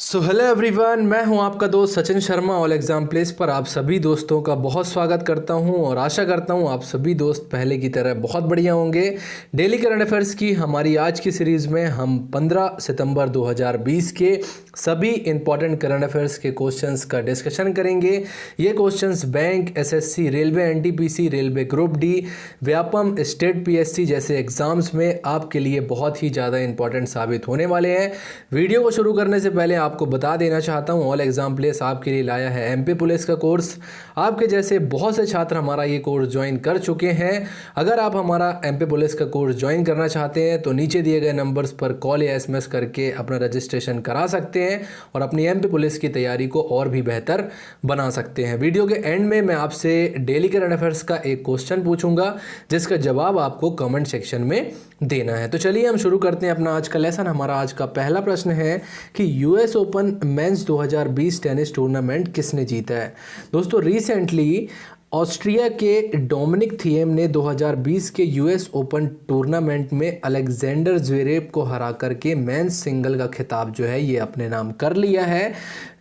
So hello everyone, मैं हूं आपका दोस्त Sachin Sharma. All exam place पर आप सभी दोस्तों का बहुत स्वागत करता हूं और आशा करता हूं आप सभी दोस्त पहले की तरह बहुत बढ़िया होंगे। डेली करंट अफेयर्स की हमारी आज की सीरीज़ में हम 15 सितंबर 2020 के सभी इंपॉर्टेंट करंट अफेयर्स के क्वेश्चंस का डिस्कशन करेंगे। ये questions bank, SSC, railway, NTPC, railway group D, Vyapam, state PSC जैसे एग्जाम्स में आपके लिए बहुत ही ज़्यादा इंपॉर्टेंट साबित होने वाले हैं। वीडियो को शुरू करने से पहले आपको बता देना चाहता हूं, ऑल एग्जाम प्लेस आपके लिए लाया है एमपी पुलिस का कोर्स। आपके जैसे बहुत से छात्र हमारा ये कोर्स ज्वाइन कर चुके हैं। अगर आप हमारा एमपी पुलिस का कोर्स ज्वाइन करना चाहते हैं तो नीचे दिए गए नंबर्स पर कॉल या एसएमएस करके अपना रजिस्ट्रेशन करा सकते हैं और अपनी एमपी पुलिस की तैयारी को और भी बेहतर बना सकते हैं। वीडियो के एंड में मैं आपसे डेली करंट अफेयर्स का एक क्वेश्चन पूछूंगा जिसका जवाब आपको कमेंट सेक्शन में देना है। तो चलिए हम शुरू करते हैं अपना आज का लेसन। हमारा आज का पहला प्रश्न है कि US Open men's 2020 tennis tournament किसने जीता है। दोस्तों, रिसेंटली ऑस्ट्रिया के डोमिनिक थिएम ने 2020 के यूएस ओपन टूर्नामेंट में अलेक्जेंडर ज्वेरेव को हरा करके मेंस सिंगल का खिताब जो है ये अपने नाम कर लिया है।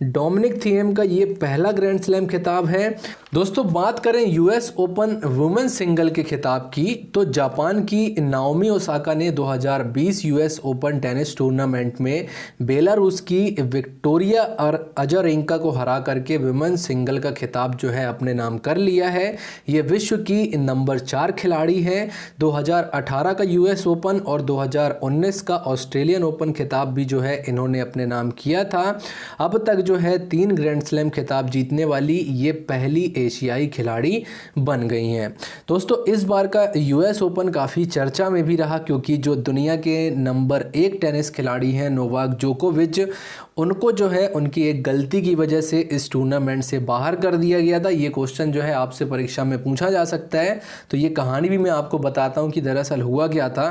डोमिनिक थिएम का ये पहला ग्रैंड स्लैम खिताब है। दोस्तों, बात करें यूएस ओपन वुमेन सिंगल के खिताब की तो जापान की नाओमी ओसाका ने 2020 यूएस ओपन टेनिस टूर्नामेंट में बेलारूस की विक्टोरिया और अजारेंका को हरा करके वुमेन सिंगल का खिताब जो है अपने नाम कर लिया है। ये विश्व की नंबर 4 खिलाड़ी हैं। 2018 का यूएस ओपन और 2019 का ऑस्ट्रेलियन ओपन खिताब भी जो है इन्होंने अपने नाम किया था। अब तक जो है 3 ग्रैंड स्लैम खिताब जीतने वाली ये पहली एशियाई खिलाड़ी बन गई हैं। दोस्तों, इस बार का यूएस ओपन काफ़ी चर्चा में भी रहा क्योंकि जो दुनिया के नंबर 1 टेनिस खिलाड़ी हैं नोवाक जोकोविच, उनको जो है उनकी एक गलती की वजह से इस टूर्नामेंट से बाहर कर दिया गया था। ये क्वेश्चन जो है आपसे परीक्षा में पूछा जा सकता है, तो ये कहानी भी मैं आपको बताता हूँ कि दरअसल हुआ क्या था।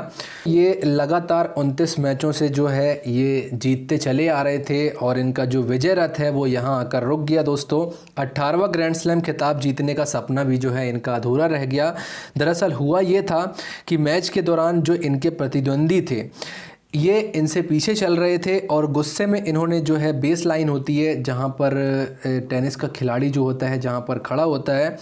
ये लगातार 29 मैचों से जो है ये जीतते चले आ रहे थे और इनका जो विजय रथ है वो यहाँ आकर रुक गया। दोस्तों, 18वां ग्रैंड स्लैम खिताब जीतने का सपना भी जो है इनका अधूरा रह गया। दरअसल हुआ ये था कि मैच के दौरान जो इनके प्रतिद्वंदी थे ये इनसे पीछे चल रहे थे और गुस्से में इन्होंने जो है बेस लाइन होती है जहाँ पर टेनिस का खिलाड़ी जो होता है जहाँ पर खड़ा होता है,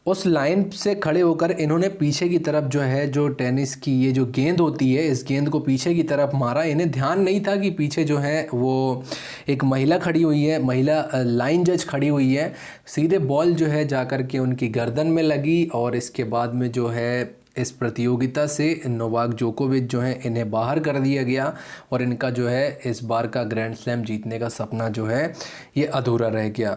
उस लाइन से खड़े होकर इन्होंने पीछे की तरफ जो है जो टेनिस की ये जो गेंद होती है इस गेंद को पीछे की तरफ मारा। इन्हें ध्यान नहीं था कि पीछे जो है वो एक महिला खड़ी हुई है, महिला लाइन जज खड़ी हुई है। सीधे बॉल जो है जाकर के उनकी गर्दन में लगी और इसके बाद में जो है इस प्रतियोगिता से नोवाक जोकोविच जो है इन्हें बाहर कर दिया गया और इनका जो है इस बार का ग्रैंड स्लैम जीतने का सपना जो है ये अधूरा रह गया।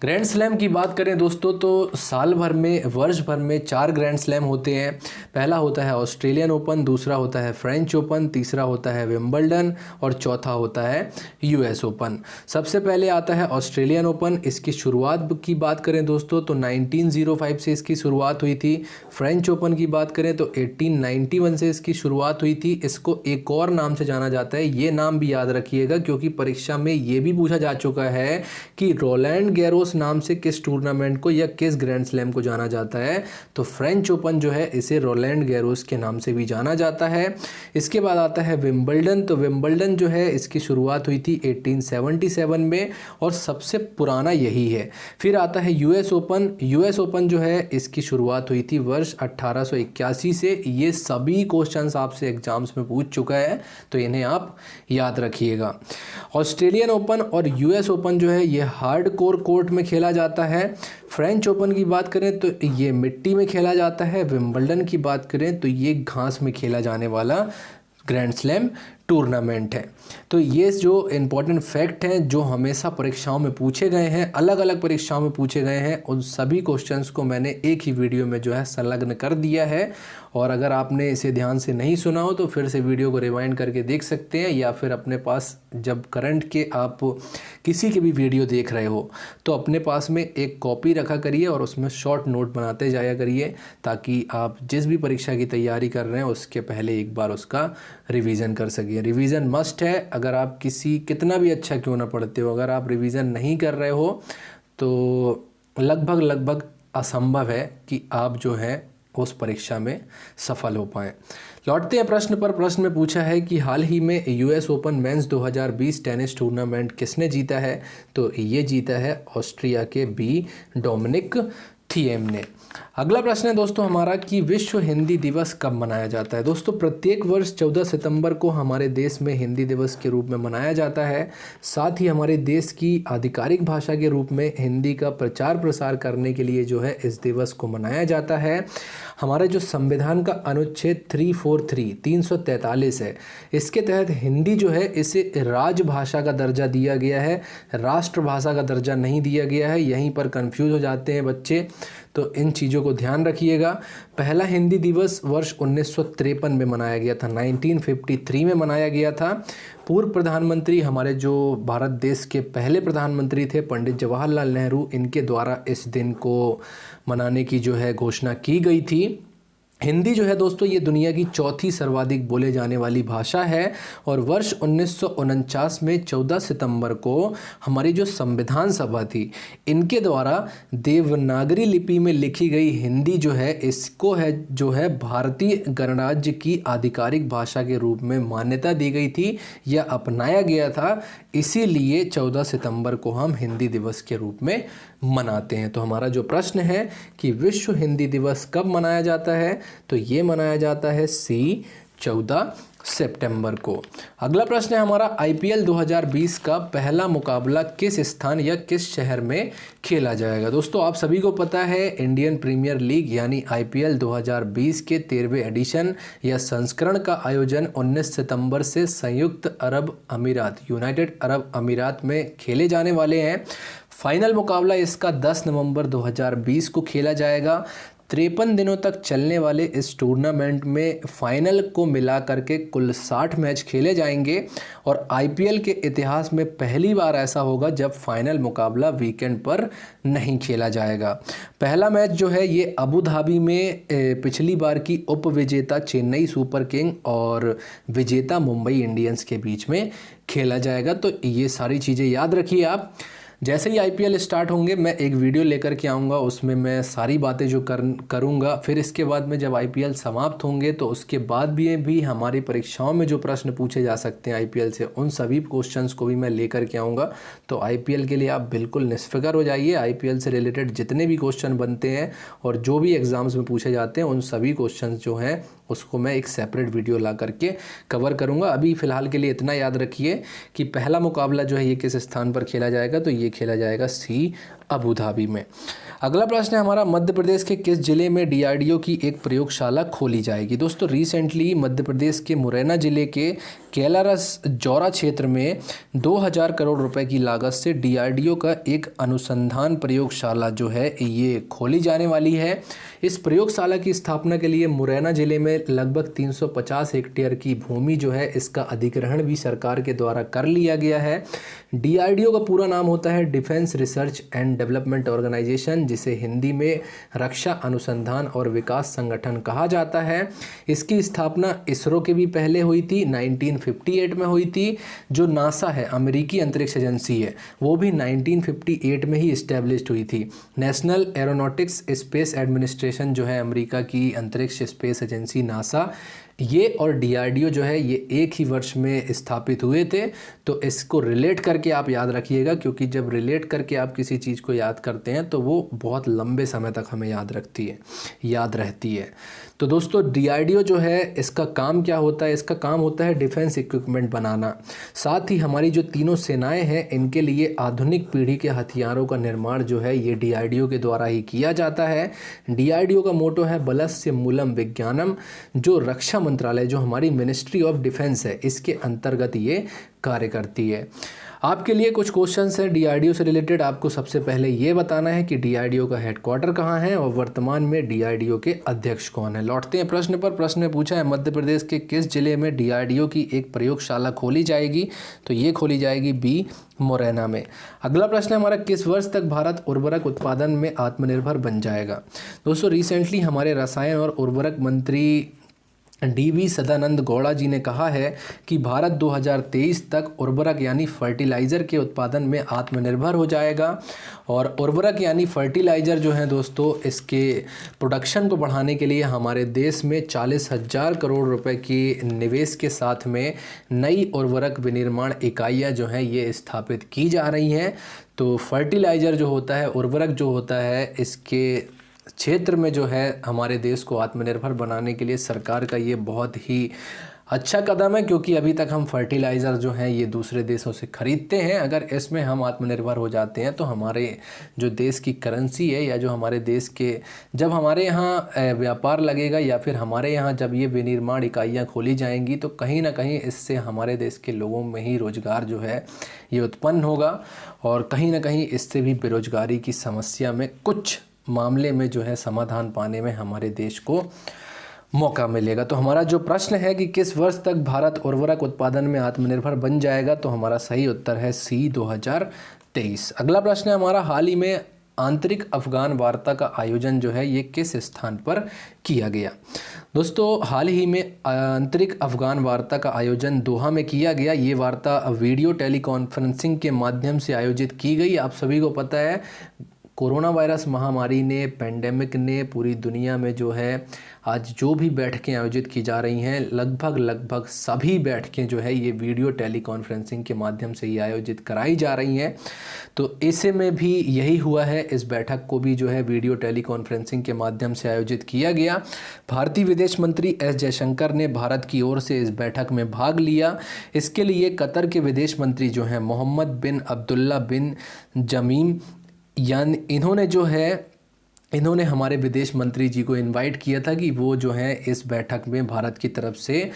ग्रैंड स्लैम की बात करें दोस्तों तो साल भर में, वर्ष भर में 4 ग्रैंड स्लैम होते हैं। पहला होता है ऑस्ट्रेलियन ओपन, दूसरा होता है फ्रेंच ओपन, तीसरा होता है विंबलडन और चौथा होता है यूएस ओपन। सबसे पहले आता है ऑस्ट्रेलियन ओपन। इसकी शुरुआत की बात करें दोस्तों तो 1905 से इसकी शुरुआत हुई थी। फ्रेंच ओपन की बात करें तो 1891 से इसकी शुरुआत हुई थी। इसको एक और नाम से जाना जाता है, ये नाम भी याद रखिएगा क्योंकि परीक्षा में ये भी पूछा जा चुका है कि रोलैंड गैरोस नाम से किस टूर्नामेंट को या किस ग्रैंड स्लैम को जाना जाता है। तो फ्रेंच ओपन जो है इसे रोलैंड गैरोस के नाम से भी जाना जाता है। इसके बाद आता है विंबलडन। तो विंबलडन जो है इसकी शुरुआत हुई थी 1877 में और सबसे पुराना यही है। फिर आता है यूएस ओपन। यूएस ओपन जो है इसकी शुरुआत हुई थी वर्ष 1881 से। ये सभी क्वेश्चंस आपसे एग्जाम्स में पूछ चुका है तो इन्हें आप याद रखिएगा। ऑस्ट्रेलियन ओपन और यूएस ओपन जो है ये हार्डकोर कोर्ट में खेला जाता है। फ्रेंच ओपन की बात करें तो ये मिट्टी में खेला जाता है। विंबलडन की बात करें तो ये घास में खेला जाने वाला ग्रैंड स्लैम टूर्नामेंट है। तो ये जो इम्पोर्टेंट फैक्ट हैं जो हमेशा परीक्षाओं में पूछे गए हैं, अलग अलग परीक्षाओं में पूछे गए हैं, उन सभी क्वेश्चंस को मैंने एक ही वीडियो में जो है संलग्न कर दिया है। और अगर आपने इसे ध्यान से नहीं सुना हो तो फिर से वीडियो को रिवाइंड करके देख सकते हैं या फिर अपने पास जब करंट के आप किसी के भी वीडियो देख रहे हो तो अपने पास में एक कॉपी रखा करिए और उसमें शॉर्ट नोट बनाते जाया करिए ताकि आप जिस भी परीक्षा की तैयारी कर रहे हैं उसके पहले एक बार उसका रिवीजन कर सकिए। रिवीजन मस्ट है। अगर आप कितना भी अच्छा क्यों ना पढ़ते हो, अगर आप रिवीजन नहीं कर रहे हो तो लगभग असंभव है कि आप जो है उस परीक्षा में सफल हो पाएँ। लौटते हैं प्रश्न पर। प्रश्न में पूछा है कि हाल ही में US Open men's 2020 tennis tournament किसने जीता है? तो ये जीता है ऑस्ट्रिया के बी डोमिनिक थिएम ने। अगला प्रश्न है दोस्तों हमारा कि विश्व हिंदी दिवस कब मनाया जाता है? दोस्तों प्रत्येक वर्ष 14 सितंबर को हमारे देश में हिंदी दिवस के रूप में मनाया जाता है। साथ ही हमारे देश की आधिकारिक भाषा के रूप में हिंदी का प्रचार प्रसार करने के लिए जो है इस दिवस को मनाया जाता है। हमारे जो संविधान का अनुच्छेद 343 है, इसके तहत हिंदी जो है इसे राजभाषा का दर्जा दिया गया है, राष्ट्रभाषा का दर्जा नहीं दिया गया है। यहीं पर कंफ्यूज हो जाते हैं बच्चे, तो इन चीज़ों को ध्यान रखिएगा। पहला हिंदी दिवस वर्ष 1953 में मनाया गया था, 1953 में मनाया गया था। पूर्व प्रधानमंत्री हमारे जो भारत देश के पहले प्रधानमंत्री थे पंडित जवाहरलाल नेहरू, इनके द्वारा इस दिन को मनाने की जो है घोषणा की गई थी। हिंदी जो है दोस्तों ये दुनिया की चौथी सर्वाधिक बोले जाने वाली भाषा है और वर्ष 1949 में 14 सितंबर को हमारी जो संविधान सभा थी इनके द्वारा देवनागरी लिपि में लिखी गई हिंदी जो है इसको है जो है भारतीय गणराज्य की आधिकारिक भाषा के रूप में मान्यता दी गई थी या अपनाया गया था। इसीलिए 14 सितंबर को हम हिंदी दिवस के रूप में मनाते हैं। तो हमारा जो प्रश्न है कि विश्व हिंदी दिवस कब मनाया जाता है, तो ये मनाया जाता है सी 14 सितंबर को। अगला प्रश्न है हमारा आईपीएल 2020 का पहला मुकाबला किस स्थान या किस शहर में खेला जाएगा? दोस्तों आप सभी को पता है इंडियन प्रीमियर लीग यानी आईपीएल 2020 के 13वें एडिशन या संस्करण का आयोजन 19 सितंबर से संयुक्त अरब अमीरात यूनाइटेड अरब अमीरात में खेले जाने वाले हैं। फाइनल मुकाबला इसका 10 नवंबर 2020 को खेला जाएगा। 53 दिनों तक चलने वाले इस टूर्नामेंट में फाइनल को मिला करके कुल 60 मैच खेले जाएंगे और आईपीएल के इतिहास में पहली बार ऐसा होगा जब फाइनल मुकाबला वीकेंड पर नहीं खेला जाएगा। पहला मैच जो है ये अबू धाबी में पिछली बार की उप विजेता चेन्नई सुपर किंग और विजेता मुंबई इंडियंस के बीच में खेला जाएगा। तो ये सारी चीज़ें याद रखिए आप। जैसे ही आईपीएल स्टार्ट होंगे मैं एक वीडियो लेकर के आऊँगा, उसमें मैं सारी बातें जो करूँगा। फिर इसके बाद में जब आईपीएल समाप्त होंगे तो उसके बाद भी हमारी परीक्षाओं में जो प्रश्न पूछे जा सकते हैं आईपीएल से, उन सभी क्वेश्चंस को भी मैं लेकर के आऊँगा। तो आईपीएल के लिए आप बिल्कुल निश्फिक्र हो जाइए। आईपीएल से रिलेटेड जितने भी क्वेश्चन बनते हैं और जो भी एग्ज़ाम्स में पूछे जाते हैं उन सभी क्वेश्चन जो हैं उसको मैं एक सेपरेट वीडियो ला करके कवर करूँगा। अभी फ़िलहाल के लिए इतना याद रखिए कि पहला मुकाबला जो है ये किस स्थान पर खेला जाएगा, तो ये खेला जाएगा सी अबू धाबी में। अगला प्रश्न है हमारा मध्य प्रदेश के किस जिले में डीआरडीओ की एक प्रयोगशाला खोली जाएगी? दोस्तों रिसेंटली मध्य प्रदेश के मुरैना जिले के कैलारस जौरा क्षेत्र में 2000 करोड़ रुपए की लागत से डीआरडीओ का एक अनुसंधान प्रयोगशाला जो है ये खोली जाने वाली है। इस प्रयोगशाला की स्थापना के लिए मुरैना जिले में लगभग 350 हेक्टेयर की भूमि जो है इसका अधिग्रहण भी सरकार के द्वारा कर लिया गया है। डीआरडीओ का पूरा नाम होता है defence research and development organisation, जिसे हिंदी में रक्षा अनुसंधान और विकास संगठन कहा जाता है। इसकी स्थापना इसरो के भी पहले हुई थी, 1958 में हुई थी। जो नासा है अमेरिकी अंतरिक्ष एजेंसी है, वो भी 1958 में ही इस्टेब्लिश्ड हुई थी। नेशनल एरोनॉटिक्स स्पेस एडमिनिस्ट्रेशन जो है अमेरिका की अंतरिक्ष स्पेस एजेंसी नासा, ये और डीआरडीओ जो है ये एक ही वर्ष में स्थापित हुए थे। तो इसको रिलेट करके आप याद रखिएगा, क्योंकि जब रिलेट करके आप किसी चीज़ को याद करते हैं तो वो बहुत लंबे समय तक हमें याद रहती है। तो दोस्तों डीआरडीओ जो है इसका काम क्या होता है? इसका काम होता है डिफेंस इक्विपमेंट बनाना। साथ ही हमारी जो तीनों सेनाएं हैं इनके लिए आधुनिक पीढ़ी के हथियारों का निर्माण जो है ये डीआरडीओ के द्वारा ही किया जाता है। डीआरडीओ का मोटो है बलस्य मूलम विज्ञानम, जो रक्षा मंत्रालय जो हमारी मिनिस्ट्री ऑफ डिफेंस है इसके अंतर्गत ये कार्य करती है। आपके लिए कुछ क्वेश्चंस हैं डीआरडीओ से रिलेटेड। आपको सबसे पहले ये बताना है कि डीआरडीओ का हेडक्वार्टर कहाँ है और वर्तमान में डीआरडीओ के अध्यक्ष कौन है। लौटते हैं प्रश्न पर। प्रश्न में पूछा है मध्य प्रदेश के किस जिले में डीआरडीओ की एक प्रयोगशाला खोली जाएगी? तो ये खोली जाएगी बी मुरैना में। अगला प्रश्न है हमारा किस वर्ष तक भारत उर्वरक उत्पादन में आत्मनिर्भर बन जाएगा? दोस्तों रिसेंटली हमारे रसायन और उर्वरक मंत्री DV सदानंद गौड़ा जी ने कहा है कि भारत 2023 तक उर्वरक यानी फर्टिलाइज़र के उत्पादन में आत्मनिर्भर हो जाएगा। और उर्वरक यानी फर्टिलाइज़र जो है दोस्तों, इसके प्रोडक्शन को बढ़ाने के लिए हमारे देश में 40,000 करोड़ रुपए की निवेश के साथ में नई उर्वरक विनिर्माण इकाइयाँ जो हैं ये स्थापित की जा रही हैं। तो फर्टिलाइज़र जो होता है, उर्वरक जो होता है, इसके क्षेत्र में जो है हमारे देश को आत्मनिर्भर बनाने के लिए सरकार का ये बहुत ही अच्छा कदम है, क्योंकि अभी तक हम फर्टिलाइज़र जो हैं ये दूसरे देशों से ख़रीदते हैं। अगर इसमें हम आत्मनिर्भर हो जाते हैं तो हमारे जो देश की करेंसी है, या जो हमारे देश के जब हमारे यहाँ व्यापार लगेगा, या फिर हमारे यहाँ जब ये विनिर्माण इकाइयाँ खोली जाएंगी, तो कहीं ना कहीं इससे हमारे देश के लोगों में ही रोज़गार जो है ये उत्पन्न होगा। और कहीं ना कहीं इससे भी बेरोज़गारी की समस्या में कुछ मामले में जो है समाधान पाने में हमारे देश को मौका मिलेगा। तो हमारा जो प्रश्न है कि किस वर्ष तक भारत उर्वरक उत्पादन में आत्मनिर्भर बन जाएगा, तो हमारा सही उत्तर है C 2023। अगला प्रश्न है हमारा, हाल ही में आंतरिक अफगान वार्ता का आयोजन जो है ये किस स्थान पर किया गया। दोस्तों, हाल ही में आंतरिक अफगान वार्ता का आयोजन दोहा में किया गया। ये वार्ता वीडियो टेलीकॉन्फ्रेंसिंग के माध्यम से आयोजित की गई। आप सभी को पता है कोरोना वायरस महामारी ने, पेंडेमिक ने पूरी दुनिया में जो है आज जो भी बैठकें आयोजित की जा रही हैं, लगभग सभी बैठकें जो है ये वीडियो टेलीकॉन्फ्रेंसिंग के माध्यम से ही आयोजित कराई जा रही हैं। तो ऐसे में भी यही हुआ है, इस बैठक को भी जो है वीडियो टेलीकॉन्फ्रेंसिंग के माध्यम से आयोजित किया गया। भारतीय विदेश मंत्री S जयशंकर ने भारत की ओर से इस बैठक में भाग लिया। इसके लिए कतर के विदेश मंत्री जो हैं मोहम्मद बिन अब्दुल्ला बिन जमीम यानी इन्होंने हमारे विदेश मंत्री जी को इनवाइट किया था कि वो जो है इस बैठक में भारत की तरफ से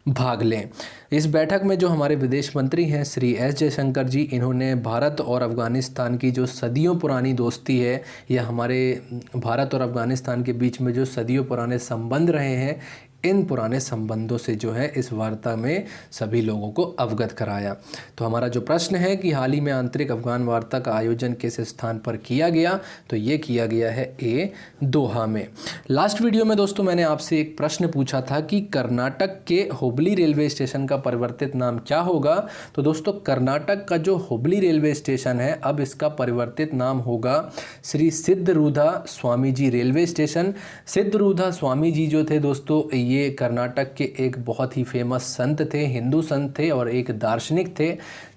भाग लें। इस बैठक में जो हमारे विदेश मंत्री हैं श्री S जयशंकर जी, इन्होंने भारत और अफ़गानिस्तान की जो सदियों पुरानी दोस्ती है, या हमारे भारत और अफ़गानिस्तान के बीच में जो सदियों पुराने संबंध रहे हैं, इन पुराने संबंधों से जो है इस वार्ता में सभी लोगों को अवगत कराया। तो हमारा जो प्रश्न है कि हाल ही में आंतरिक अफगान वार्ता का आयोजन किस स्थान पर किया गया, तो ये किया गया है A दोहा में। लास्ट वीडियो में दोस्तों मैंने आपसे एक प्रश्न पूछा था कि कर्नाटक के हुबली रेलवे स्टेशन का परिवर्तित नाम क्या होगा। तो दोस्तों, कर्नाटक का जो हुबली रेलवे स्टेशन है, अब इसका परिवर्तित नाम होगा श्री सिद्धरूधा स्वामी जी रेलवे स्टेशन। सिद्धरूधा स्वामी जी जो थे दोस्तों, ये कर्नाटक के एक बहुत ही फेमस संत थे, हिंदू संत थे और एक दार्शनिक थे।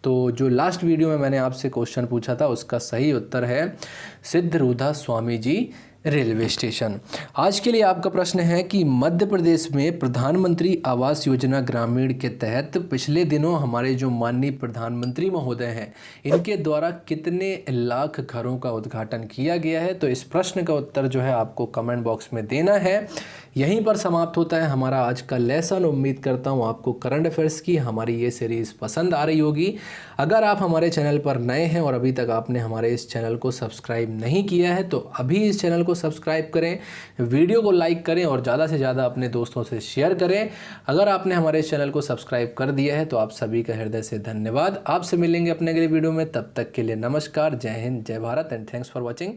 तो जो लास्ट वीडियो में मैंने आपसे क्वेश्चन पूछा था उसका सही उत्तर है सिद्धरूधा स्वामी जी रेलवे स्टेशन। आज के लिए आपका प्रश्न है कि मध्य प्रदेश में प्रधानमंत्री आवास योजना ग्रामीण के तहत पिछले दिनों हमारे जो माननीय प्रधानमंत्री महोदय हैं, इनके द्वारा कितने लाख घरों का उद्घाटन किया गया है। तो इस प्रश्न का उत्तर जो है आपको कमेंट बॉक्स में देना है। यहीं पर समाप्त होता है हमारा आज का लेसन। उम्मीद करता हूँ आपको करंट अफेयर्स की हमारी ये सीरीज़ पसंद आ रही होगी। अगर आप हमारे चैनल पर नए हैं और अभी तक आपने हमारे इस चैनल को सब्सक्राइब नहीं किया है, तो अभी इस चैनल को सब्सक्राइब करें, वीडियो को लाइक करें और ज़्यादा से ज़्यादा अपने दोस्तों से शेयर करें। अगर आपने हमारे इस चैनल को सब्सक्राइब कर दिया है तो आप सभी का हृदय से धन्यवाद। आपसे मिलेंगे अपने अगले वीडियो में, तब तक के लिए नमस्कार, जय हिंद, जय Bharat and thanks for watching.